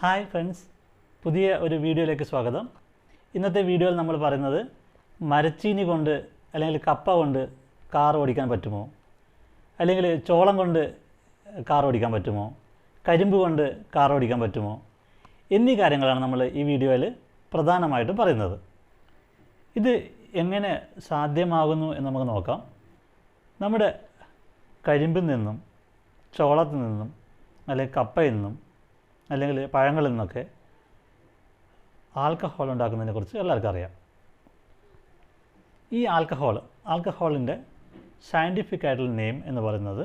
Hi friends, പുതിയ ഒരു വീഡിയോയിലേക്ക് സ്വാഗതം. ഇന്നത്തെ വീഡിയോയിൽ നമ്മൾ പറയുന്നത് മരച്ചീനി കൊണ്ട് അല്ലെങ്കിൽ കപ്പ കൊണ്ട് കാർ ഓടിക്കാൻ പറ്റുമോ, അല്ലെങ്കിൽ ചോളം കൊണ്ട് കാർ ഓടിക്കാൻ പറ്റുമോ, കരിമ്പ് കൊണ്ട് കാർ ഓടിക്കാൻ പറ്റുമോ എന്നീ കാര്യങ്ങളാണ് നമ്മൾ ഈ വീഡിയോയിൽ പ്രധാനമായിട്ടും പറയുന്നത്. ഇത് എങ്ങനെ സാധ്യമാകുന്നു എന്ന് നമുക്ക് നോക്കാം. നമ്മുടെ കരിമ്പിൽ നിന്നും ചോളത്തിൽ നിന്നും അല്ലെങ്കിൽ കപ്പയിൽ നിന്നും അല്ലെങ്കിൽ പഴങ്ങളിൽ നിന്നൊക്കെ ആൽക്കഹോൾ ഉണ്ടാക്കുന്നതിനെക്കുറിച്ച് എല്ലാവർക്കും അറിയാം. ഈ ആൽക്കഹോളിൻ്റെ സയൻറ്റിഫിക് ആയിട്ടുള്ള നെയിം എന്ന് പറയുന്നത്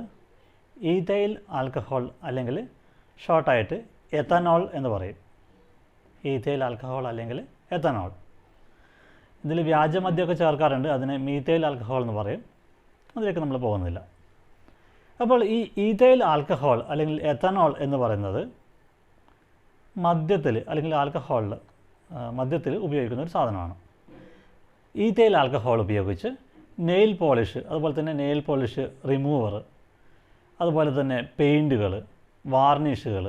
ഈഥൈൽ ആൽക്കഹോൾ അല്ലെങ്കിൽ ഷോർട്ടായിട്ട് എഥനോൾ എന്ന് പറയും. ഈഥൈൽ ആൽക്കഹോൾ അല്ലെങ്കിൽ എഥനോൾ. ഇതിൽ വ്യാജമദ്യമൊക്കെ ചേർക്കാറുണ്ട്, അതിനെ മീഥൈൽ ആൽക്കഹോൾ എന്ന് പറയും. അതിലേക്ക് നമ്മൾ പോകുന്നില്ല. അപ്പോൾ ഈ ഈഥൈൽ ആൽക്കഹോൾ അല്ലെങ്കിൽ എഥനോൾ എന്ന് പറയുന്നത് മദ്യത്തിൽ അല്ലെങ്കിൽ ആൽക്കഹോളിൽ മദ്യത്തിൽ ഉപയോഗിക്കുന്ന ഒരു സാധനമാണ്. ഈഥൈൽ ആൽക്കഹോൾ ഉപയോഗിച്ച് നെയിൽ പോളിഷ്, അതുപോലെ തന്നെ നെയിൽ പോളിഷ് റിമൂവർ, അതുപോലെ തന്നെ പെയിൻറ്റുകൾ, വാർണിഷുകൾ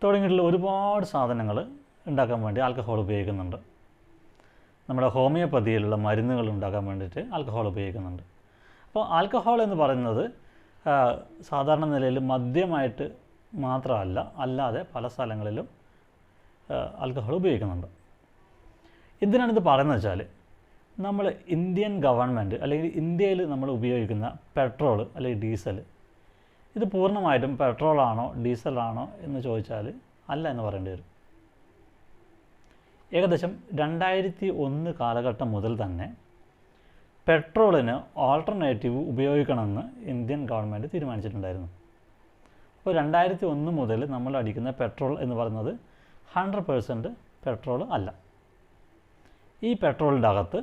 തുടങ്ങിയിട്ടുള്ള ഒരുപാട് സാധനങ്ങൾ ഉണ്ടാക്കാൻ വേണ്ടി ആൽക്കഹോൾ ഉപയോഗിക്കുന്നുണ്ട്. നമ്മുടെ ഹോമിയോപ്പതിയിലുള്ള മരുന്നുകൾ ഉണ്ടാക്കാൻ വേണ്ടിയിട്ട് ആൽക്കഹോൾ ഉപയോഗിക്കുന്നുണ്ട്. അപ്പോൾ ആൽക്കഹോൾ എന്ന് പറയുന്നത് സാധാരണ നിലയിൽ മദ്യമായിട്ട് മാത്രമല്ല, അല്ലാതെ പല സ്ഥലങ്ങളിലും ആൽക്കഹോൾ ഉപയോഗിക്കുന്നുണ്ട്. എന്തിനാണിത് പറയുന്നത് വെച്ചാൽ, നമ്മൾ ഇന്ത്യൻ ഗവൺമെൻറ് അല്ലെങ്കിൽ ഇന്ത്യയിൽ നമ്മൾ ഉപയോഗിക്കുന്ന പെട്രോൾ അല്ലെങ്കിൽ ഡീസൽ, ഇത് പൂർണ്ണമായിട്ടും പെട്രോളാണോ ഡീസലാണോ എന്ന് ചോദിച്ചാൽ അല്ല എന്ന് പറയേണ്ടി വരും. ഏകദേശം 2001 കാലഘട്ടം മുതൽ തന്നെ പെട്രോളിന് ഓൾട്ടർനേറ്റീവ് ഉപയോഗിക്കണമെന്ന് ഇന്ത്യൻ ഗവൺമെൻറ് തീരുമാനിച്ചിട്ടുണ്ടായിരുന്നു. അപ്പോൾ 2001 മുതൽ നമ്മൾ അടിക്കുന്ന പെട്രോൾ എന്ന് പറയുന്നത് 100% പെട്രോൾ അല്ല. ഈ പെട്രോളിൻ്റെ അകത്ത്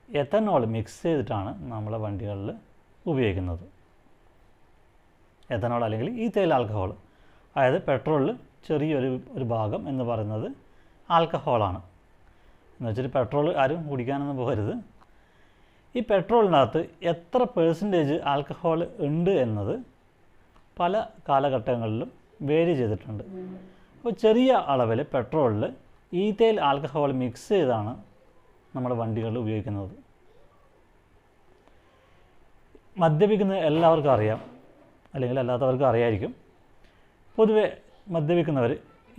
എഥനോൾ മിക്സ് ചെയ്തിട്ടാണ് നമ്മളെ വണ്ടികളിൽ ഉപയോഗിക്കുന്നത്. എഥനോൾ അല്ലെങ്കിൽ ഈഥൈൽ ആൽക്കഹോൾ, അതായത് പെട്രോളിൽ ചെറിയൊരു ഭാഗം എന്ന് പറയുന്നത് ആൽക്കഹോളാണ്. എന്ന് വെച്ചിട്ട് പെട്രോൾ ആരും കുടിക്കാനൊന്നും പോകരുത്. ഈ പെട്രോളിനകത്ത് എത്ര പെർസെൻറ്റേജ് ആൽക്കഹോൾ ഉണ്ട് എന്നത് പല കാലഘട്ടങ്ങളിലും വേരി ചെയ്തിട്ടുണ്ട്. അപ്പോൾ ചെറിയ അളവിൽ പെട്രോളിൽ ഈഥൈൽ ആൽക്കഹോൾ മിക്സ് ചെയ്താണ് നമ്മുടെ വണ്ടികളിൽ ഉപയോഗിക്കുന്നത്. മദ്യപിക്കുന്നത് എല്ലാവർക്കും അറിയാം, അല്ലെങ്കിൽ അല്ലാത്തവർക്കും അറിയായിരിക്കും. പൊതുവെ മദ്യപിക്കുന്നവർ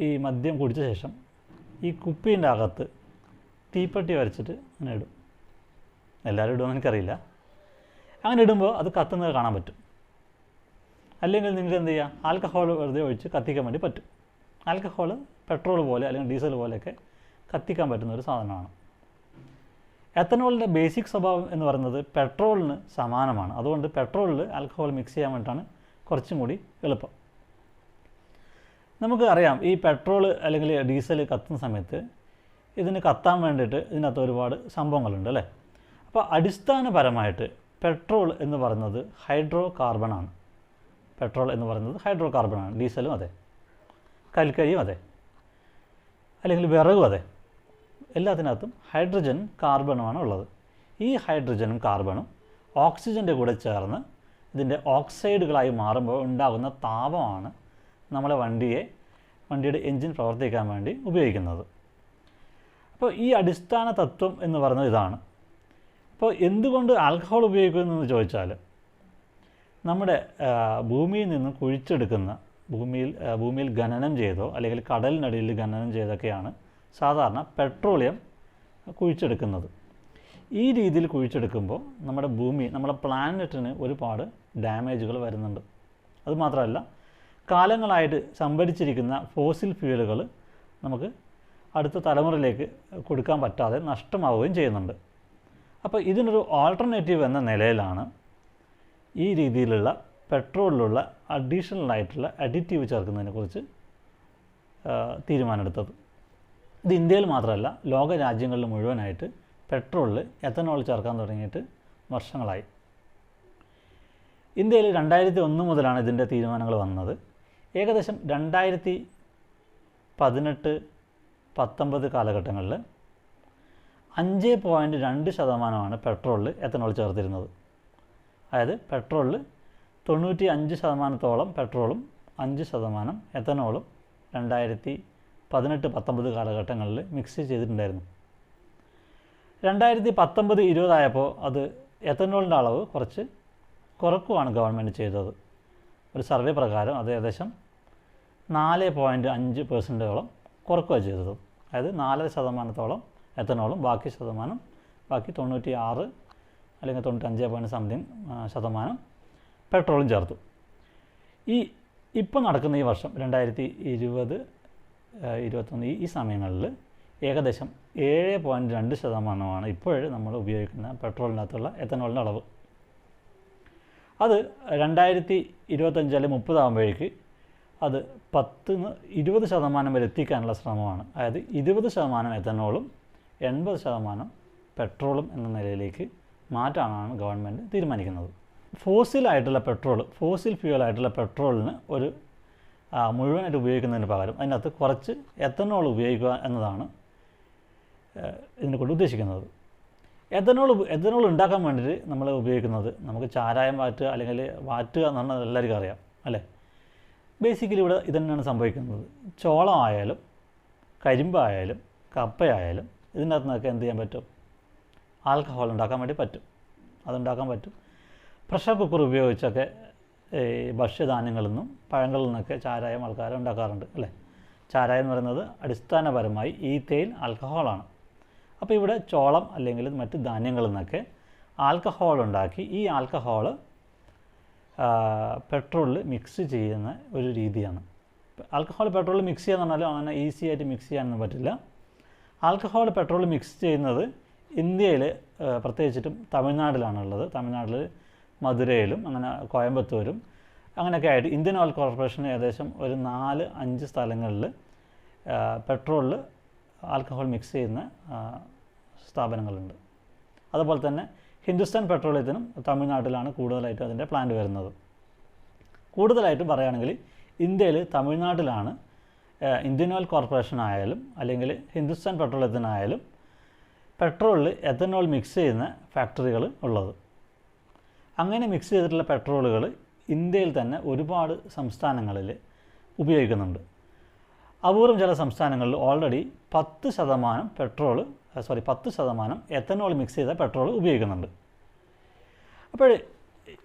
ഈ മദ്യം കുടിച്ച ശേഷം ഈ കുപ്പീൻ്റെ അകത്ത് തീപ്പെട്ടി വരച്ചിട്ട് അങ്ങനെ ഇടും. എല്ലാവരും ഇടുമെന്ന് എനിക്കറിയില്ല. അങ്ങനെ ഇടുമ്പോൾ അത് കത്തുന്നത് കാണാൻ പറ്റും. അല്ലെങ്കിൽ നിങ്ങൾക്ക് എന്ത് ചെയ്യാം, ആൽക്കഹോൾ വെറുതെ ഒഴിച്ച് കത്തിക്കാൻ വേണ്ടി പറ്റും. ആൽക്കഹോൾ പെട്രോൾ പോലെ അല്ലെങ്കിൽ ഡീസൽ പോലെയൊക്കെ കത്തിക്കാൻ പറ്റുന്ന ഒരു സാധനമാണ്. എഥനോളിൻ്റെ ബേസിക് സ്വഭാവം എന്ന് പറയുന്നത് പെട്രോളിന് സമാനമാണ്. അതുകൊണ്ട് പെട്രോളിൽ ആൽക്കഹോൾ മിക്സ് ചെയ്യാൻ വേണ്ടിയിട്ടാണ് കുറച്ചും കൂടി എളുപ്പം. നമുക്ക് അറിയാം, ഈ പെട്രോൾ അല്ലെങ്കിൽ ഡീസൽ കത്തുന്ന സമയത്ത് ഇതിന് കത്താൻ വേണ്ടിയിട്ട് ഇതിനകത്ത് ഒരുപാട് സംഭവങ്ങളുണ്ട് അല്ലേ. അപ്പോൾ അടിസ്ഥാനപരമായിട്ട് പെട്രോൾ എന്ന് പറയുന്നത് ഹൈഡ്രോ കാർബണാണ്. പെട്രോൾ എന്ന് പറയുന്നത് ഹൈഡ്രോ കാർബണാണ്. ഡീസലും അതെ, കൽക്കരിയും അതെ, അല്ലെങ്കിൽ വിറകും അതെ. എല്ലാത്തിനകത്തും ഹൈഡ്രജൻ കാർബണുമാണ് ഉള്ളത്. ഈ ഹൈഡ്രജനും കാർബണും ഓക്സിജൻ്റെ കൂടെ ചേർന്ന് ഇതിൻ്റെ ഓക്സൈഡുകളായി മാറുമ്പോൾ ഉണ്ടാകുന്ന താപമാണ് നമ്മളെ വണ്ടിയുടെ എൻജിൻ പ്രവർത്തിക്കാൻ വേണ്ടി ഉപയോഗിക്കുന്നത്. അപ്പോൾ ഈ അടിസ്ഥാന തത്വം എന്ന് പറയുന്നത് ഇതാണ്. അപ്പോൾ എന്തുകൊണ്ട് ആൽക്കഹോൾ ഉപയോഗിക്കുന്നു എന്ന് ചോദിച്ചാൽ, നമ്മുടെ ഭൂമിയിൽ നിന്ന് കുഴിച്ചെടുക്കുന്ന ഭൂമിയിൽ ഖനനം ചെയ്തോ അല്ലെങ്കിൽ കടലിനടിയിൽ ഖനനം ചെയ്തൊക്കെയാണ് സാധാരണ പെട്രോളിയം കുഴിച്ചെടുക്കുന്നത്. ഈ രീതിയിൽ കുഴിച്ചെടുക്കുമ്പോൾ നമ്മുടെ പ്ലാനറ്റിന് ഒരുപാട് ഡാമേജുകൾ വരുന്നുണ്ട്. അതുമാത്രമല്ല, കാലങ്ങളായിട്ട് സംഭരിച്ചിരിക്കുന്ന ഫോസിൽ ഫ്യൂലുകൾ നമുക്ക് അടുത്ത തലമുറയിലേക്ക് കൊടുക്കാൻ പറ്റാതെ നഷ്ടമാവുകയും ചെയ്യുന്നുണ്ട്. അപ്പോൾ ഇതിനൊരു ഓൾട്ടർനേറ്റീവ് എന്ന നിലയിലാണ് ഈ രീതിയിലുള്ള പെട്രോളിലുള്ള അഡീഷണലായിട്ടുള്ള അഡിറ്റീവ് ചേർക്കുന്നതിനെക്കുറിച്ച് തീരുമാനമെടുത്തത്. ഇത് ഇന്ത്യയിൽ മാത്രമല്ല, ലോക രാജ്യങ്ങളിൽ മുഴുവനായിട്ട് പെട്രോളിൽ എഥനോൾ ചേർക്കാൻ തുടങ്ങിയിട്ട് വർഷങ്ങളായി. ഇന്ത്യയിൽ 2001 മുതലാണ് ഇതിൻ്റെ തീരുമാനങ്ങൾ വന്നത്. ഏകദേശം 2018-19 കാലഘട്ടങ്ങളിൽ 5.2% പെട്രോളിൽ എഥനോൾ ചേർത്തിരുന്നത്. അതായത് പെട്രോളിൽ 95% പെട്രോളും 5% എഥനോളും 2018 18-19 കാലഘട്ടങ്ങളിൽ മിക്സ് ചെയ്തിട്ടുണ്ടായിരുന്നു. 2019-20 ആയപ്പോൾ അത് എത്തനോളിൻ്റെ അളവ് കുറച്ച് കുറക്കുകയാണ് ഗവൺമെൻറ് ചെയ്തത്. ഒരു സർവേ പ്രകാരം അത് ഏകദേശം 4.5% കുറക്കുകയാണ് ചെയ്തത്. അതായത് 4% എത്തനോളും ബാക്കി 96 അല്ലെങ്കിൽ 95% പെട്രോളും ചേർത്തു. ഇപ്പോൾ നടക്കുന്ന ഈ വർഷം 2020-21 ഈ സമയങ്ങളിൽ ഏകദേശം 7.2% ഇപ്പോൾ നമ്മൾ ഉപയോഗിക്കുന്ന പെട്രോളിനകത്തുള്ള എത്തനോളിൻ്റെ അളവ്. അത് 2025 അല്ലെങ്കിൽ 30 ആകുമ്പോഴേക്ക് അത് 10-20% വരെ എത്തിക്കാനുള്ള ശ്രമമാണ്. അതായത് 20% എത്തനോളും 80% പെട്രോളും എന്ന നിലയിലേക്ക് മാറ്റാനാണ് ഗവൺമെൻറ് തീരുമാനിക്കുന്നത്. ഫോസിൽ ഫ്യൂവലായിട്ടുള്ള പെട്രോളിന് ഒരു മുഴുവനായിട്ട് ഉപയോഗിക്കുന്നതിന് പകരം അതിനകത്ത് കുറച്ച് എത്തനോൾ ഉപയോഗിക്കുക എന്നതാണ് ഇതിനെക്കൊണ്ട് ഉദ്ദേശിക്കുന്നത്. എത്തനോൾ ഉണ്ടാക്കാൻ വേണ്ടിയിട്ട് നമ്മൾ ഉപയോഗിക്കുന്നത് നമുക്ക് ചാരായം വാറ്റുക അല്ലെങ്കിൽ വാറ്റുക എന്ന് പറഞ്ഞാൽ എല്ലാവർക്കും അറിയാം അല്ലേ. ബേസിക്കലി ഇവിടെ ഇതന്നെയാണ് സംഭവിക്കുന്നത്. ചോളം ആയാലും കരിമ്പായാലും കപ്പയായാലും ഇതിൻ്റെ അകത്തുനിന്നൊക്കെ എന്ത് ചെയ്യാൻ പറ്റും? ആൽക്കഹോൾ ഉണ്ടാക്കാൻ വേണ്ടി പറ്റും. അതുണ്ടാക്കാൻ പറ്റും. പ്രഷർ കുക്കർ ഉപയോഗിച്ചൊക്കെ ഈ ഭക്ഷ്യധാന്യങ്ങളിൽ നിന്നും പഴങ്ങളിൽ നിന്നൊക്കെ ചാരായം ആൾക്കാർ ഉണ്ടാക്കാറുണ്ട് അല്ലേ. ചാരായം എന്ന് പറയുന്നത് അടിസ്ഥാനപരമായി ഈഥെയിൽ ആൽക്കഹോളാണ്. അപ്പോൾ ഇവിടെ ചോളം അല്ലെങ്കിൽ മറ്റ് ധാന്യങ്ങളിൽ നിന്നൊക്കെ ആൽക്കഹോൾ ഉണ്ടാക്കി ഈ ആൽക്കഹോൾ പെട്രോളിൽ മിക്സ് ചെയ്യുന്ന ഒരു രീതിയാണ്. ആൽക്കഹോൾ പെട്രോളിൽ മിക്സ് ചെയ്യാന്ന് പറഞ്ഞാൽ അങ്ങനെ ഈസി ആയിട്ട് മിക്സ് ചെയ്യാനൊന്നും പറ്റില്ല. ആൽക്കഹോൾ പെട്രോളിൽ മിക്സ് ചെയ്യുന്നത് ഇന്ത്യയിൽ പ്രത്യേകിച്ചിട്ടും തമിഴ്നാട്ടിലാണുള്ളത്. തമിഴ്നാട്ടിൽ മധുരയിലും അങ്ങനെ കോയമ്പത്തൂരും അങ്ങനെയൊക്കെ ആയിട്ട് ഇന്ത്യൻ ഓയിൽ കോർപ്പറേഷൻ ഏകദേശം ഒരു 4-5 സ്ഥലങ്ങളിൽ പെട്രോളിൽ ആൽക്കഹോൾ മിക്സ് ചെയ്യുന്ന സ്ഥാപനങ്ങളുണ്ട്. അതുപോലെ തന്നെ ഹിന്ദുസ്ഥാൻ പെട്രോളിയത്തിനും തമിഴ്നാട്ടിലാണ് കൂടുതലായിട്ടും അതിൻ്റെ പ്ലാന്റ് വരുന്നത്. കൂടുതലായിട്ടും പറയുകയാണെങ്കിൽ ഇന്ത്യയിൽ തമിഴ്നാട്ടിലാണ് ഇന്ത്യൻ ഓയിൽ കോർപ്പറേഷൻ ആയാലും അല്ലെങ്കിൽ ഹിന്ദുസ്ഥാൻ പെട്രോളിയത്തിനായാലും പെട്രോളിൽ എത്തനോൾ മിക്സ് ചെയ്യുന്ന ഫാക്ടറികൾ ഉള്ളത്. അങ്ങനെ മിക്സ് ചെയ്തിട്ടുള്ള പെട്രോളുകൾ ഇന്ത്യയിൽ തന്നെ ഒരുപാട് സംസ്ഥാനങ്ങളിൽ ഉപയോഗിക്കുന്നുണ്ട്. അപൂർവം ചില സംസ്ഥാനങ്ങളിൽ ഓൾറെഡി 10% എത്തനോൾ മിക്സ് ചെയ്ത പെട്രോൾ ഉപയോഗിക്കുന്നുണ്ട്. അപ്പോൾ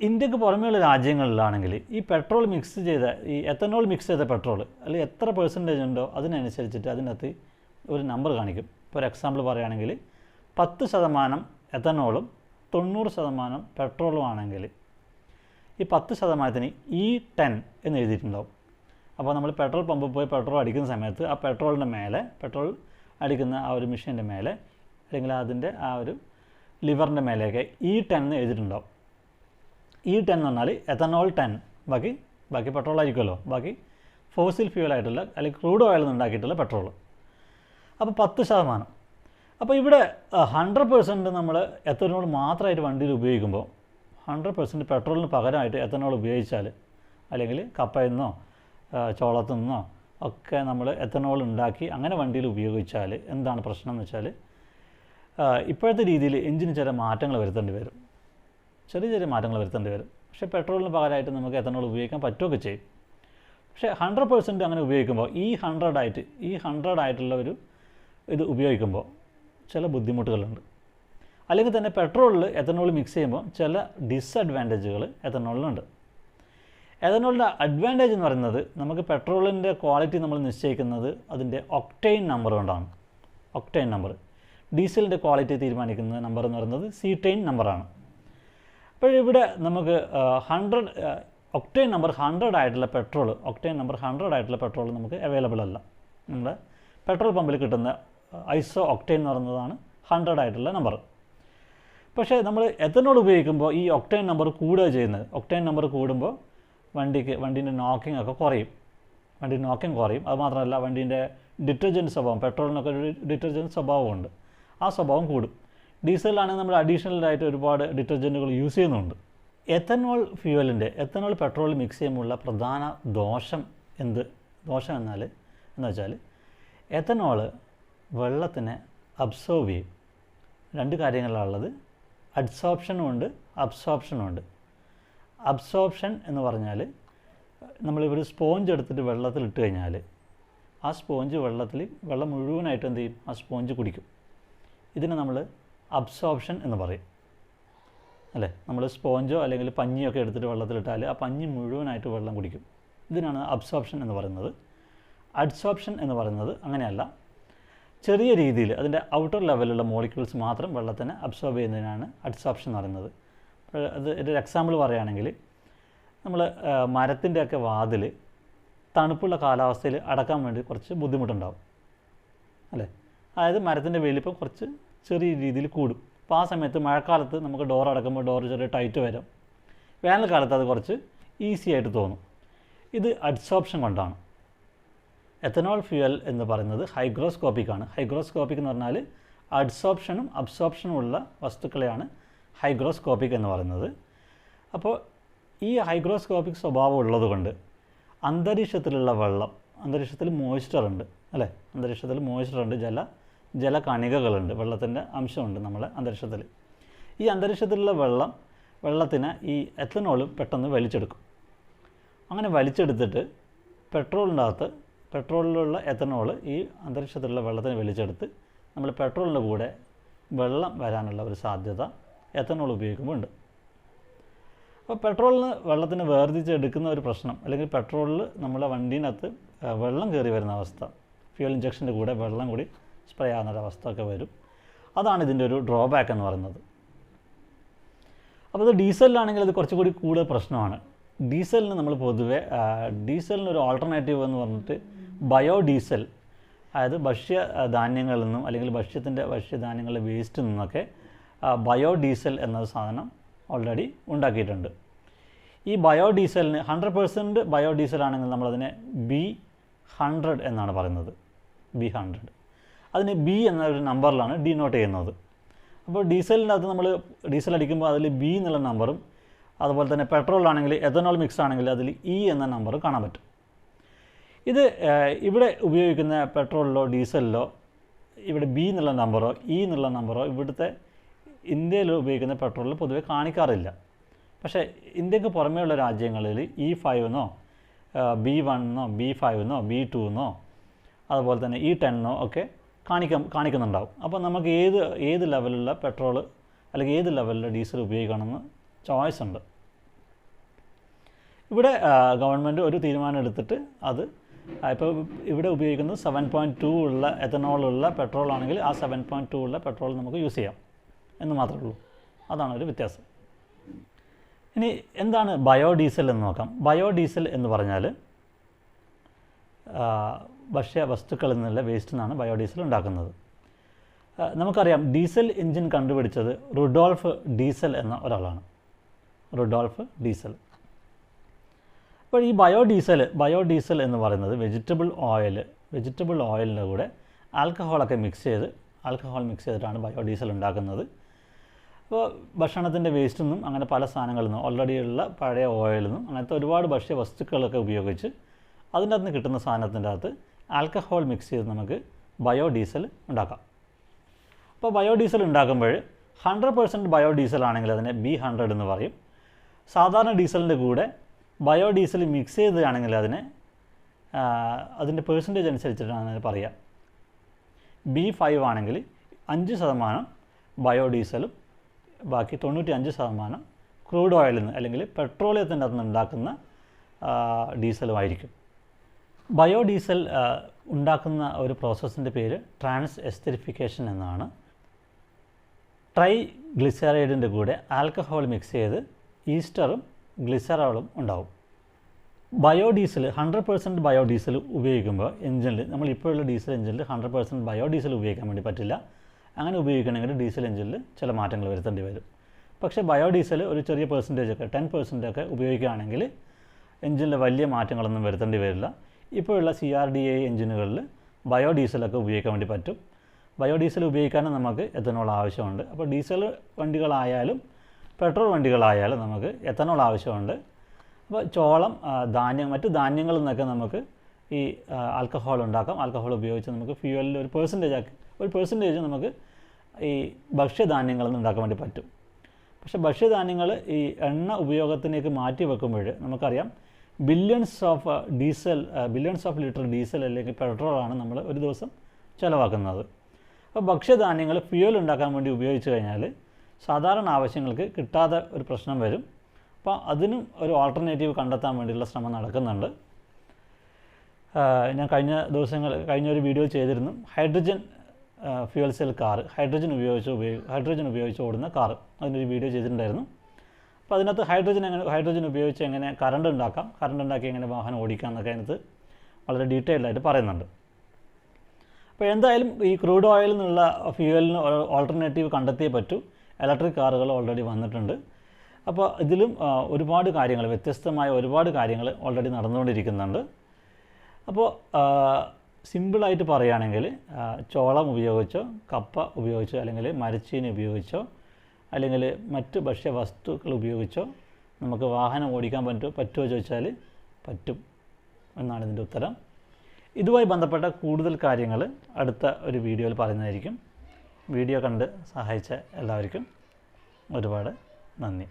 ഇന്ത്യക്ക് പുറമേയുള്ള രാജ്യങ്ങളിലാണെങ്കിൽ ഈ പെട്രോൾ മിക്സ് ചെയ്ത ഈ എത്തനോൾ മിക്സ് ചെയ്ത പെട്രോൾ അല്ലെങ്കിൽ എത്ര പെർസെൻറ്റേജ് ഉണ്ടോ അതിനനുസരിച്ചിട്ട് അതിനകത്ത് ഒരു നമ്പർ കാണിക്കും. ഇപ്പോൾ ഒരു എക്സാമ്പിൾ പറയുകയാണെങ്കിൽ 10% എത്തനോളും 90% പെട്രോളും ആണെങ്കിൽ ഈ 10%-ന് E10 എന്ന് എഴുതിയിട്ടുണ്ടാവും. അപ്പോൾ നമ്മൾ പെട്രോൾ പമ്പിൽ പോയി പെട്രോൾ അടിക്കുന്ന സമയത്ത് ആ പെട്രോളിൻ്റെ മേലെ പെട്രോൾ അടിക്കുന്ന ആ ഒരു മെഷീൻ്റെ മേലെ അല്ലെങ്കിൽ അതിൻ്റെ ആ ഒരു ലിവറിൻ്റെ മേലെയൊക്കെ E10 എന്ന് എഴുതിയിട്ടുണ്ടാവും. E10 എന്ന് പറഞ്ഞാൽ എത്തനോൾ 10, ബാക്കി പെട്രോൾ ആയിരിക്കുമല്ലോ, ബാക്കി ഫോസിൽ ഫ്യൂവലായിട്ടുള്ള അല്ലെങ്കിൽ ക്രൂഡ് ഓയിൽ നിന്നുണ്ടാക്കിയിട്ടുള്ള പെട്രോൾ. അപ്പോൾ 10%. അപ്പോൾ ഇവിടെ 100% നമ്മൾ എത്തനോൾ മാത്രമായിട്ട് വണ്ടിയിൽ ഉപയോഗിക്കുമ്പോൾ 100% പെട്രോളിന് പകരമായിട്ട് എത്തനോൾ ഉപയോഗിച്ചാൽ അല്ലെങ്കിൽ കപ്പയിൽ നിന്നോ ചോളത്തു നിന്നോ ഒക്കെ നമ്മൾ എത്തനോൾ ഉണ്ടാക്കി അങ്ങനെ വണ്ടിയിൽ ഉപയോഗിച്ചാൽ എന്താണ് പ്രശ്നം എന്ന് വെച്ചാൽ ഇപ്പോഴത്തെ രീതിയിൽ എഞ്ചിന് ചില മാറ്റങ്ങൾ വരുത്തേണ്ടി വരും, ചെറിയ മാറ്റങ്ങൾ വരുത്തേണ്ടി വരും. പക്ഷേ പെട്രോളിന് പകരമായിട്ട് നമുക്ക് എത്തനോൾ ഉപയോഗിക്കാൻ പറ്റുകയൊക്കെ ചെയ്യും. പക്ഷേ 100% അങ്ങനെ ഉപയോഗിക്കുമ്പോൾ ഈ 100 ആയിട്ടുള്ള ഒരു ഇത് ഉപയോഗിക്കുമ്പോൾ ചില ബുദ്ധിമുട്ടുകളുണ്ട്. അല്ലെങ്കിൽ തന്നെ പെട്രോളിൽ എത്തനോൾ മിക്സ് ചെയ്യുമ്പോൾ ചില ഡിസഡ്വാൻറ്റേജുകൾ എത്തനോളിനുണ്ട്. എത്തനോളിൻ്റെ അഡ്വാൻറ്റേജ് എന്ന് പറയുന്നത് നമുക്ക് പെട്രോളിൻ്റെ ക്വാളിറ്റി നമ്മൾ നിശ്ചയിക്കുന്നത് അതിൻ്റെ ഒക്ടെയിൻ നമ്പർ കൊണ്ടാണ്. Octane number. ഡീസലിൻ്റെ ക്വാളിറ്റി തീരുമാനിക്കുന്ന നമ്പർ എന്ന് പറയുന്നത് സീറ്റെയിൻ നമ്പറാണ്. അപ്പോൾ ഇവിടെ നമുക്ക് ഒക്ടെയിൻ നമ്പർ 100 ആയിട്ടുള്ള പെട്രോൾ നമുക്ക് അവൈലബിൾ അല്ല. നമ്മുടെ പെട്രോൾ പമ്പിൽ കിട്ടുന്ന ഐസോ ഒക്ടെയിൻ എന്ന് പറയുന്നതാണ് 100 ആയിട്ടുള്ള നമ്പർ. പക്ഷേ നമ്മൾ എത്തനോൾ ഉപയോഗിക്കുമ്പോൾ ഈ ഒക്ടെയിൻ നമ്പർ കൂടുക ചെയ്യുന്നത്. ഒക്ടെയിൻ നമ്പർ കൂടുമ്പോൾ വണ്ടീൻ്റെ നോക്കിംഗ് ഒക്കെ കുറയും. അതുമാത്രമല്ല വണ്ടീൻ്റെ ഡിറ്റർജൻറ്റ് സ്വഭാവം, പെട്രോളിനൊക്കെ ഒരു ഡിറ്റർജൻറ്റ് സ്വഭാവമുണ്ട്, ആ സ്വഭാവം കൂടും. ഡീസലിലാണെങ്കിൽ നമ്മൾ അഡീഷണലായിട്ട് ഒരുപാട് ഡിറ്റർജൻറ്റുകൾ യൂസ് ചെയ്യുന്നുണ്ട്. എത്തനോൾ പെട്രോൾ മിക്സ് ചെയ്യുമ്പോഴുള്ള പ്രധാന ദോഷം എന്ന് വെച്ചാൽ എത്തനോൾ വെള്ളത്തിനെ അബ്സോർബ് ചെയ്യും. 2 കാര്യങ്ങളാണുള്ളത്, അഡ്സോർപ്ഷനും ഉണ്ട്, അബ്സോർപ്ഷനും ഉണ്ട്. അബ്സോർപ്ഷൻ എന്ന് പറഞ്ഞാൽ നമ്മളിവിടെ സ്പോഞ്ച് എടുത്തിട്ട് വെള്ളത്തിലിട്ട് കഴിഞ്ഞാൽ ആ സ്പോഞ്ച് വെള്ളം മുഴുവനായിട്ട് എന്ത് ചെയ്യും, ആ സ്പോഞ്ച് കുടിക്കും. ഇതിനെ നമ്മൾ അബ്സോർപ്ഷൻ എന്ന് പറയും അല്ലേ. നമ്മൾ സ്പോഞ്ചോ അല്ലെങ്കിൽ പഞ്ഞിയൊക്കെ എടുത്തിട്ട് വെള്ളത്തിലിട്ടാൽ ആ പഞ്ഞി മുഴുവനായിട്ട് വെള്ളം കുടിക്കും. ഇതിനാണ് അബ്സോർപ്ഷൻ എന്ന് പറയുന്നത്. അഡ്സോർപ്ഷൻ എന്ന് പറയുന്നത് അങ്ങനെയല്ല, ചെറിയ രീതിയിൽ അതിൻ്റെ ഔട്ടർ ലെവലിലുള്ള മോളിക്യൂൾസ് മാത്രം വെള്ളത്തിനെ അബ്സോർബ് ചെയ്യുന്നതിനാണ് അഡ്സോർപ്ഷൻ എന്ന് പറയുന്നത്. അത് ഒരു എക്സാമ്പിൾ പറയുകയാണെങ്കിൽ നമ്മൾ മരത്തിൻ്റെയൊക്കെ വാതിൽ തണുപ്പുള്ള കാലാവസ്ഥയിൽ അടക്കാൻ വേണ്ടി കുറച്ച് ബുദ്ധിമുട്ടുണ്ടാവും അല്ലേ. അതായത് മരത്തിൻ്റെ വലിപ്പം കുറച്ച് ചെറിയ രീതിയിൽ കൂടും. അപ്പോൾ ആ സമയത്ത് മഴക്കാലത്ത് നമുക്ക് ഡോർ അടക്കുമ്പോൾ ഡോർ ചെറിയ ടൈറ്റ് വരും. വേനൽക്കാലത്ത് അത് കുറച്ച് ഈസി ആയിട്ട് തോന്നും. ഇത് അഡ്സോർപ്ഷൻ കൊണ്ടാണ്. എത്തനോൾ ഫ്യൂവൽ എന്ന് പറയുന്നത് ഹൈഗ്രോസ്കോപ്പിക് ആണ്. ഹൈഗ്രോസ്കോപ്പിക് എന്ന് പറഞ്ഞാൽ അഡ്സോർപ്ഷനും അബ്സോർപ്ഷനും ഉള്ള വസ്തുക്കളെയാണ് ഹൈഗ്രോസ്കോപ്പിക് എന്ന് പറയുന്നത്. അപ്പോൾ ഈ ഹൈഗ്രോസ്കോപ്പിക് സ്വഭാവം ഉള്ളതുകൊണ്ട് അന്തരീക്ഷത്തിലുള്ള വെള്ളം, അന്തരീക്ഷത്തിൽ മോയ്സ്ചർ ഉണ്ട് അല്ലേ, അന്തരീക്ഷത്തിൽ മോയ്സ്ചർ ഉണ്ട്, ജലകണികകളുണ്ട്, വെള്ളത്തിൻ്റെ അംശമുണ്ട് നമ്മളെ അന്തരീക്ഷത്തിൽ. ഈ അന്തരീക്ഷത്തിലുള്ള വെള്ളത്തിനെ ഈ എത്തനോൾ പെട്ടെന്ന് വലിച്ചെടുക്കും. അങ്ങനെ വലിച്ചെടുത്തിട്ട് പെട്രോളിലുള്ള എത്തനോൾ ഈ അന്തരീക്ഷത്തിലുള്ള വെള്ളത്തിന് വലിച്ചെടുത്ത് നമ്മൾ പെട്രോളിൻ്റെ കൂടെ വെള്ളം വരാനുള്ള ഒരു സാധ്യത എത്തനോൾ ഉപയോഗിക്കുമ്പോൾ ഉണ്ട്. അപ്പോൾ പെട്രോളിന് വെള്ളത്തിന് വേർതിരിച്ചെടുക്കുന്ന ഒരു പ്രശ്നം, അല്ലെങ്കിൽ പെട്രോളിൽ നമ്മളെ വണ്ടീനകത്ത് വെള്ളം കയറി വരുന്ന അവസ്ഥ, ഫ്യൂൽ ഇഞ്ചക്ഷൻ്റെ കൂടെ വെള്ളം കൂടി സ്പ്രേ ആകുന്നൊരവസ്ഥ ഒക്കെ വരും. അതാണ് ഇതിൻ്റെ ഒരു ഡ്രോബാക്ക് എന്ന് പറയുന്നത്. അപ്പോൾ ഇത് ഡീസലിലാണെങ്കിൽ അത് കുറച്ചുകൂടി കൂടുതൽ പ്രശ്നമാണ്. ഡീസലിന് നമ്മൾ പൊതുവെ ഡീസലിനൊരു ഓൾട്ടർനേറ്റീവ് എന്ന് പറഞ്ഞിട്ട് ബയോഡീസൽ, അതായത് ഭക്ഷ്യധാന്യങ്ങളിൽ നിന്നും അല്ലെങ്കിൽ ഭക്ഷ്യധാന്യങ്ങളുടെ വേസ്റ്റിൽ നിന്നൊക്കെ ബയോഡീസൽ എന്നൊരു സാധനം ഓൾറെഡി ഉണ്ടാക്കിയിട്ടുണ്ട്. ഈ ബയോഡീസലിന് 100% ബയോഡീസൽ ആണെങ്കിൽ നമ്മളതിനെ B100 എന്നാണ് പറയുന്നത്. B100 അതിന് B എന്നൊരു നമ്പറിലാണ് ഡിനോട്ട് ചെയ്യുന്നത്. അപ്പോൾ ഡീസലിനകത്ത് നമ്മൾ ഡീസൽ അടിക്കുമ്പോൾ അതിൽ B എന്നുള്ള നമ്പറും, അതുപോലെ തന്നെ പെട്രോളാണെങ്കിൽ എഥനോൾ മിക്സ് ആണെങ്കിൽ അതിൽ E എന്ന നമ്പറും കാണാൻ പറ്റും. ഇത് ഇവിടെ ഉപയോഗിക്കുന്ന പെട്രോളിലോ ഡീസലിലോ ഇവിടെ B എന്നുള്ള നമ്പറോ E എന്നുള്ള നമ്പറോ ഇവിടുത്തെ ഇന്ത്യയിൽ ഉപയോഗിക്കുന്ന പെട്രോളിൽ പൊതുവെ കാണിക്കാറില്ല. പക്ഷേ ഇന്ത്യക്ക് പുറമേയുള്ള രാജ്യങ്ങളിൽ E5 എന്നോ B1 എന്നോ B5 എന്നോ B2 എന്നോ അതുപോലെ തന്നെ E10 എന്നോ ഒക്കെ കാണിക്കുന്നുണ്ടാവും. അപ്പോൾ നമുക്ക് ഏത് ലെവലിലുള്ള പെട്രോൾ അല്ലെങ്കിൽ ഏത് ലെവലിലുള്ള ഡീസൽ ഉപയോഗിക്കണമെന്ന് ചോയ്സ് ഉണ്ട്. ഇവിടെ ഗവൺമെൻറ് ഒരു തീരുമാനം എടുത്തിട്ട് അത് ഇപ്പോൾ ഇവിടെ ഉപയോഗിക്കുന്നത് 7.2 ഉള്ള എത്തനോളുള്ള പെട്രോൾ ആണെങ്കിൽ ആ 7.2 ഉള്ള പെട്രോൾ നമുക്ക് യൂസ് ചെയ്യാം എന്ന് മാത്രമേ ഉള്ളൂ. അതാണ് ഒരു വ്യത്യാസം. ഇനി എന്താണ് ബയോഡീസൽ എന്ന് നോക്കാം. ബയോഡീസൽ എന്ന് പറഞ്ഞാൽ ഭക്ഷ്യവസ്തുക്കളിൽ നിന്നുള്ള വേസ്റ്റിൽ നിന്നാണ് ബയോഡീസൽ ഉണ്ടാക്കുന്നത്. നമുക്കറിയാം ഡീസൽ എഞ്ചിൻ കണ്ടുപിടിച്ചത് റുഡോൾഫ് ഡീസൽ എന്ന ഒരാളാണ്. Rudolf Diesel. അപ്പോൾ ഈ ബയോഡീസൽ എന്ന് പറയുന്നത് വെജിറ്റബിൾ ഓയിലിൻ്റെ കൂടെ ആൽക്കഹോൾ മിക്സ് ചെയ്തിട്ടാണ് ബയോഡീസൽ ഉണ്ടാക്കുന്നത്. അപ്പോൾ ഭക്ഷണത്തിൻ്റെ വേസ്റ്റിൽ നിന്നും അങ്ങനെ പല സാധനങ്ങളിൽ നിന്നും ഓൾറെഡിയുള്ള പഴയ ഓയിലിൽ നിന്നും അങ്ങനത്തെ ഒരുപാട് ഭക്ഷ്യവസ്തുക്കളൊക്കെ ഉപയോഗിച്ച് അതിൻ്റെ അകത്ത് നിന്ന് കിട്ടുന്ന സാധനത്തിൻ്റെ അകത്ത് ആൽക്കഹോൾ മിക്സ് ചെയ്ത് നമുക്ക് ബയോഡീസൽ ഉണ്ടാക്കാം. അപ്പോൾ ബയോഡീസൽ ഉണ്ടാക്കുമ്പോൾ 100% ബയോഡീസൽ ആണെങ്കിൽ അതിനെ B100 എന്ന് പറയും. സാധാരണ ഡീസലിൻ്റെ കൂടെ ബയോഡീസൽ മിക്സ് ചെയ്തതാണെങ്കിൽ അതിൻ്റെ പെർസെൻറ്റേജ് അനുസരിച്ചിട്ടാണ് അതിന് പറയുക. B5 ആണെങ്കിൽ 5% ബയോഡീസലും ബാക്കി 95% ക്രൂഡ് ഓയിലിൽ നിന്ന് അല്ലെങ്കിൽ പെട്രോളിയത്തിൻ്റെ അകത്ത് നിന്ന് ഉണ്ടാക്കുന്ന ഡീസലുമായിരിക്കും. ബയോഡീസൽ ഉണ്ടാക്കുന്ന ഒരു പ്രോസസ്സിൻ്റെ പേര് ട്രാൻസ് എസ്റ്ററിഫിക്കേഷൻ എന്നാണ്. ട്രൈഗ്ലിസറൈഡിൻ്റെ കൂടെ ആൽക്കഹോൾ മിക്സ് ചെയ്ത് ഈസ്റ്ററും ഗ്ലിസറോളും ഉണ്ടാവും. ബയോഡീസൽ 100% ബയോഡീസൽ ഉപയോഗിക്കുമ്പോൾ എഞ്ചിനിൽ നമ്മളിപ്പോഴുള്ള ഡീസൽ എഞ്ചിനിൽ 100% ബയോഡീസൽ ഉപയോഗിക്കാൻ വേണ്ടി പറ്റില്ല. അങ്ങനെ ഉപയോഗിക്കണമെങ്കിൽ ഡീസൽ എഞ്ചിനിൽ ചില മാറ്റങ്ങൾ വരുത്തേണ്ടി വരും. പക്ഷേ ബയോഡീസൽ ഒരു ചെറിയ പെർസെൻറ്റേജൊക്കെ 10% ഉപയോഗിക്കുകയാണെങ്കിൽ എഞ്ചിനിൽ വലിയ മാറ്റങ്ങളൊന്നും വരുത്തേണ്ടി വരില്ല. ഇപ്പോഴുള്ള CRDA എഞ്ചിനുകളിൽ ബയോഡീസലൊക്കെ ഉപയോഗിക്കാൻ വേണ്ടി പറ്റും. ബയോഡീസൽ ഉപയോഗിക്കാനും നമുക്ക് എത്തനോൾ ആവശ്യമുണ്ട്. അപ്പോൾ ഡീസൽ വണ്ടികളായാലും പെട്രോൾ വണ്ടികളായാലും നമുക്ക് എത്തനോൾ ആവശ്യമുണ്ട്. അപ്പോൾ ചോളം, മറ്റ് ധാന്യങ്ങളിൽ നിന്നൊക്കെ നമുക്ക് ഈ ആൽക്കഹോൾ ഉണ്ടാക്കാം. ആൽക്കഹോൾ ഉപയോഗിച്ച് നമുക്ക് ഫ്യൂവലിൽ ഒരു പെർസെൻറ്റേജ് നമുക്ക് ഈ ഭക്ഷ്യധാന്യങ്ങളിൽ നിന്ന് ഉണ്ടാക്കാൻ വേണ്ടി പറ്റും. പക്ഷേ ഭക്ഷ്യധാന്യങ്ങൾ ഈ എണ്ണ ഉപയോഗത്തിലേക്ക് മാറ്റി വെക്കുമ്പോൾ നമുക്കറിയാം ബില്യൺസ് ഓഫ് ലിറ്റർ ഡീസൽ അല്ലെങ്കിൽ പെട്രോളാണ് നമ്മൾ ഒരു ദിവസം ചിലവാക്കുന്നത്. അപ്പോൾ ഭക്ഷ്യധാന്യങ്ങൾ ഫ്യൂവൽ ഉണ്ടാക്കാൻ വേണ്ടി ഉപയോഗിച്ച് കഴിഞ്ഞാൽ സാധാരണ ആവശ്യങ്ങൾക്ക് കിട്ടാതെ ഒരു പ്രശ്നം വരും. അപ്പോൾ അതിനും ഒരു ആൾട്ടർനേറ്റീവ് കണ്ടെത്താൻ വേണ്ടിയുള്ള ശ്രമം നടക്കുന്നുണ്ട്. ഞാൻ കഴിഞ്ഞൊരു വീഡിയോ ചെയ്തിരുന്നു, hydrogen fuel cell car, hydrogen ഉപയോഗിച്ച് ഓടുന്ന കാർ, അതിനൊരു വീഡിയോ ചെയ്തിട്ടുണ്ടായിരുന്നു. അപ്പോൾ അതിനകത്ത് ഹൈഡ്രജൻ ഉപയോഗിച്ച് എങ്ങനെ കറണ്ട് ഉണ്ടാക്കി എങ്ങനെ വാഹനം ഓടിക്കാം എന്നൊക്കെ അതിനകത്ത് വളരെ ഡീറ്റെയിൽഡായിട്ട് പറയുന്നുണ്ട്. അപ്പോൾ എന്തായാലും ഈ ക്രൂഡ് ഓയിലിൽ നിന്നുള്ള ഫ്യൂവലിന് ഓൾട്ടർനേറ്റീവ് കണ്ടെത്തിയേ പറ്റൂ. ഇലക്ട്രിക് കാറുകൾ ഓൾറെഡി വന്നിട്ടുണ്ട്. അപ്പോൾ ഇതിലും വ്യത്യസ്തമായ ഒരുപാട് കാര്യങ്ങൾ ഓൾറെഡി നടന്നുകൊണ്ടിരിക്കുന്നുണ്ട്. അപ്പോൾ സിമ്പിളായിട്ട് പറയുകയാണെങ്കിൽ ചോളം ഉപയോഗിച്ചോ, കപ്പ ഉപയോഗിച്ചോ, അല്ലെങ്കിൽ മരച്ചീനി ഉപയോഗിച്ചോ, അല്ലെങ്കിൽ മറ്റ് ഭക്ഷ്യവസ്തുക്കൾ ഉപയോഗിച്ചോ നമുക്ക് വാഹനം ഓടിക്കാൻ പറ്റുമോ ചോദിച്ചാൽ പറ്റും എന്നാണ് ഇതിൻ്റെ ഉത്തരം. ഇതുമായി ബന്ധപ്പെട്ട കൂടുതൽ കാര്യങ്ങൾ അടുത്ത ഒരു വീഡിയോയിൽ പറയുന്നതായിരിക്കും. വീഡിയോ കണ്ട് സഹായിച്ച എല്ലാവർക്കും ഒരുപാട് നന്ദി.